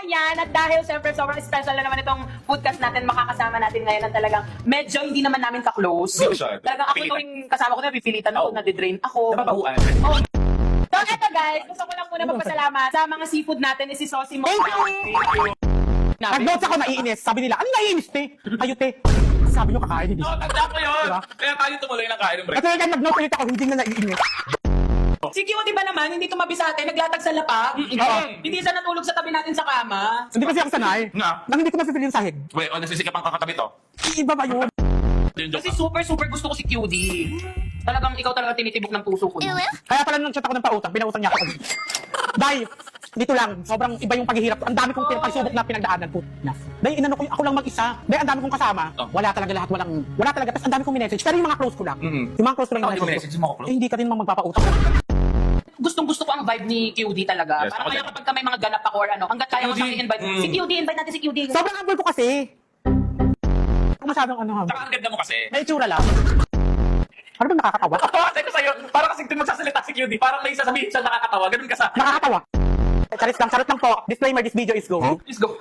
yan, at dahil siyempre sobrang special na naman itong podcast natin, makakasama natin ngayon na talagang medyo hindi naman namin ka-close. Hindi siya. Talagang ako Pilitan. tuwing kasama ko na, pipilitan ako, Oo. nadidrain ako. Nababahuan. Oh. So eto guys, gusto ko lang muna magpasalamat sa mga seafood natin, si Sosi Mo. Nag-notes ako naiinis. Sabi nila, ano naiinis, te? Kayo, te. Sabi nyo kakain, hindi. Oo, tanda ko yun. Diba? Kaya tayo tumuloy ng kain ng break. At kaya nag-note ulit ako, hindi na naiinis. Si Q, di ba naman, hindi tumabi sa atin, naglatag sa lapa. Hindi siya natulog sa tabi natin sa kama. Hindi kasi ako sanay. Nga. Nang hindi ko mapipili yung sahig. Wait, o nagsisikap ang kakatabi to. Iba ba yun? Yung joke. Kasi super gusto ko si QD. Talagang ikaw talaga tinitibok ng puso ko. No? Kaya pala nang chat ako ng pautang, pinautang niya ako. Dahil, dito lang, sobrang iba yung paghihirap. Ang dami kong pagsubok na pinagdaanan po. Dahil inano ko, ako lang mag-isa. Dahil ang dami kong kasama. Oh. Wala talaga lahat, wala talaga. Tapos ang dami kong minessage. Pero yung mga close ko lang. Mhm. Yung mga close ko lang Ikaw, yung hindi mo minessage message mo ako, ko. Eh, hindi ka din mang magpapautang. Gustong-gusto ko ang vibe ni QD talaga. Yes, Parang ako kaya din. kapag may mga ganap ako or ano, hanggat kaya ko QD, siyang i-invite. Si QD, invite natin si QD. Sobrang humble ko kasi. Kung masyadong ano, Saka ang ganda mo kasi. may itsura lang. Ano ba nakakatawa? Sabi ko sa'yo, parang kasi kung magsasalita si QD, parang may sasabihin siya nakakatawa. Ganun ka sa... Nakakatawa. Charot lang po. Disclaimer, this video is go. Let's go.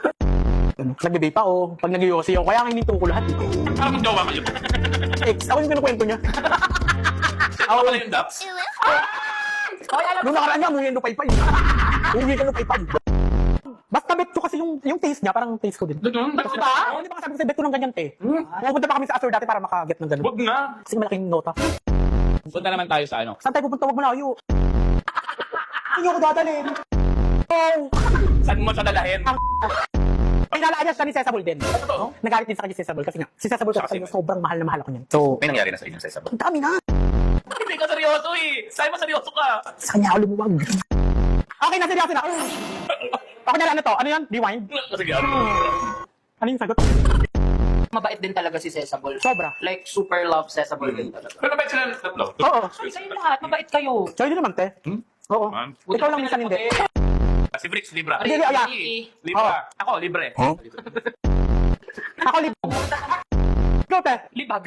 Nagbe-vape pa o pag nag-yosi ako. Kaya ang hininto ko lahat. Parang maggawa kayo. Ex, ako yung kinukwento niya. Ako pala yung Daps. Hoy, alam mo, Nung nakaraan niya, amuhin yung lupay-pay. Umuwi ka lupay-pay. Basta bet ko kasi yung taste niya, parang taste ko din. Ganun? Ba't ba? Oo, hindi ba sabi ko sa bet ko ng ganyan, te. Pupunta pa kami sa Azure dati para makaget ng ganun. Huwag na. Kasi malaking nota. Punta naman tayo sa ano. Saan tayo pupunta? Huwag malayo. Hindi ako dadalhin. Oh! Saan mo siya dalahin? Ay, nalaan niya siya ni Cesabol din. Totoo? Nagalit din sa kanya si Cesabol kasi nga, si Cesabol Siya kasi kasi- sobrang mahal na mahal ako niyan. So, May nangyari na sa inyo sa Isabel. ang dami na. Hindi ka seryoso eh. Sabi mo seryoso ka. Sa kanya ako lumuwag. Okay na, seryoso na. Okay na, ano to? Ano yan? Rewind? Sige, ano? Ano yung sagot? mabait din talaga si Cesabol. Sobra. Like, super love Cesabol din talaga. Pero mabait sila ng tatlo. Oo. Ay, kayo lahat, mabait kayo. Choy din naman, te. Oo. Man. Ikaw lang minsan hindi. Si Bricks, Libra. Hindi, Aya. Libra. Ako, libre. Ako libo. Ikaw, te. Libag.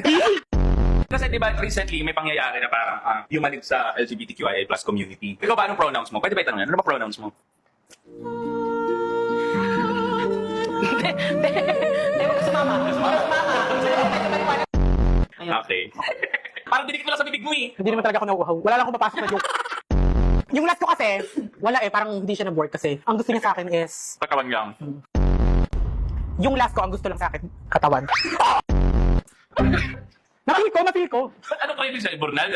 Kasi di ba recently may pangyayari na parang humanid sa LGBTQIA plus community. Ikaw ba anong pronouns mo? Pwede ba itanong yan? Ano ba pronouns mo? Sumama. Okay. Parang dinikit mo lang sa bibig mo eh. Hindi naman talaga ako nauuhaw. Wala lang akong papasok na joke. Yung last ko kasi, wala eh. Parang hindi siya na-work kasi. Ang gusto niya sa akin is, Katawan lang. yung last ko, ang gusto lang sa akin, katawan. Napil ko. Ano pa ibig sa Iburnal?